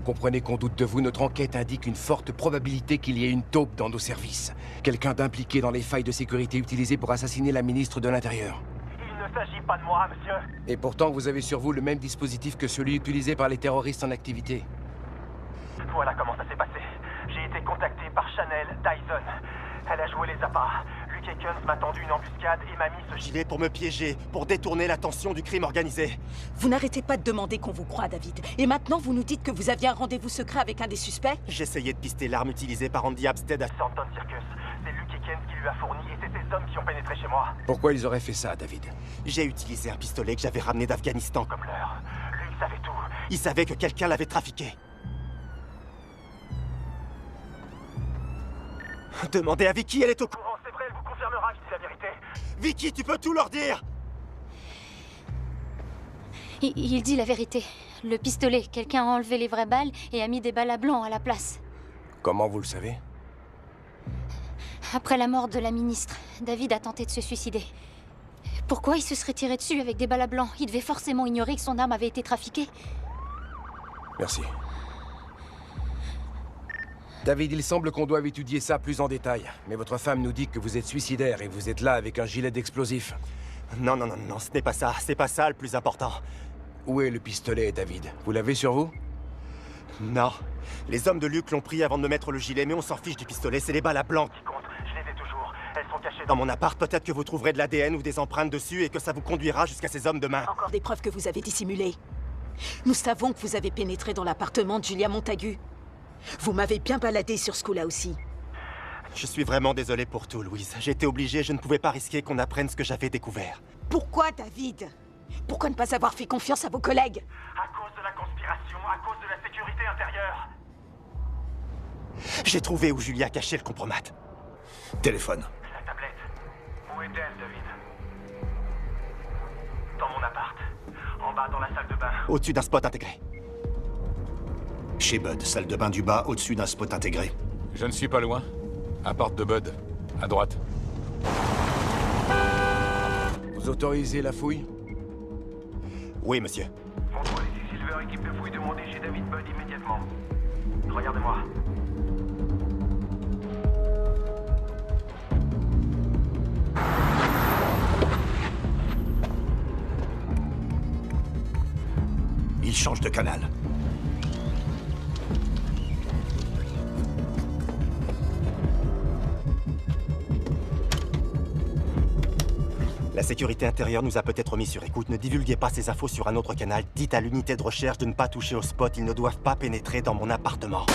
comprenez qu'on doute de vous, notre enquête indique une forte probabilité qu'il y ait une taupe dans nos services. Quelqu'un d'impliqué dans les failles de sécurité utilisées pour assassiner la ministre de l'Intérieur. Il ne s'agit pas de moi, monsieur. Et pourtant, vous avez sur vous le même dispositif que celui utilisé par les terroristes en activité. Voilà comment ça s'est passé. J'ai été contacté par Chanel Dyson. Elle a joué les appâts. Luke Akins m'a tendu une embuscade et m'a mis ce gilet pour me piéger, pour détourner l'attention du crime organisé. Vous n'arrêtez pas de demander qu'on vous croie, David. Et maintenant, vous nous dites que vous aviez un rendez-vous secret avec un des suspects? J'essayais de pister l'arme utilisée par Andy Abstead à Thornton Circus. C'est Luke Akins qui lui a fourni et c'est ces hommes qui ont pénétré chez moi. Pourquoi ils auraient fait ça, David? J'ai utilisé un pistolet que j'avais ramené d'Afghanistan comme leur. Lui, il savait tout. Il savait que quelqu'un l'avait trafiqué. Demandez à Vicky, elle est au courant, c'est vrai, elle vous confirmera que je dis la vérité. Vicky, tu peux tout leur dire! Il dit la vérité. Le pistolet, quelqu'un a enlevé les vraies balles et a mis des balles à blanc à la place. Comment vous le savez? Après la mort de la ministre, David a tenté de se suicider. Pourquoi il se serait tiré dessus avec des balles à blanc? Il devait forcément ignorer que son arme avait été trafiquée. Merci. David, il semble qu'on doive étudier ça plus en détail. Mais votre femme nous dit que vous êtes suicidaire et vous êtes là avec un gilet d'explosifs. Non, ce n'est pas ça. C'est pas ça le plus important. Où est le pistolet, David? Vous l'avez sur vous? Non. Les hommes de Luke l'ont pris avant de me mettre le gilet, mais on s'en fiche du pistolet, c'est les balles à blanc qui comptent. Je les ai toujours. Elles sont cachées dans mon appart. Peut-être que vous trouverez de l'ADN ou des empreintes dessus et que ça vous conduira jusqu'à ces hommes demain. Encore des preuves que vous avez dissimulées. Nous savons que vous avez pénétré dans l'appartement de Julia Montagu. Vous m'avez bien baladé sur ce coup-là aussi. Je suis vraiment désolé pour tout, Louise. J'étais obligé, je ne pouvais pas risquer qu'on apprenne ce que j'avais découvert. Pourquoi, David? Pourquoi ne pas avoir fait confiance à vos collègues? À cause de la conspiration, à cause de la sécurité intérieure. J'ai trouvé où Julia cachait le compromat. Téléphone. La tablette. Où est-elle, David? Dans mon appart. En bas, dans la salle de bain. Au-dessus d'un spot intégré. Chez Bud, salle de bain du bas, au-dessus d'un spot intégré. Je ne suis pas loin. Appart de Bud, à droite. Vous autorisez la fouille? Oui, monsieur. Contrôle ici Silver, équipe de fouille demandée chez David Bud immédiatement. Regardez-moi. Il change de canal. La sécurité intérieure nous a peut-être mis sur écoute. Ne divulguez pas ces infos sur un autre canal. Dites à l'unité de recherche de ne pas toucher au spot. Ils ne doivent pas pénétrer dans mon appartement.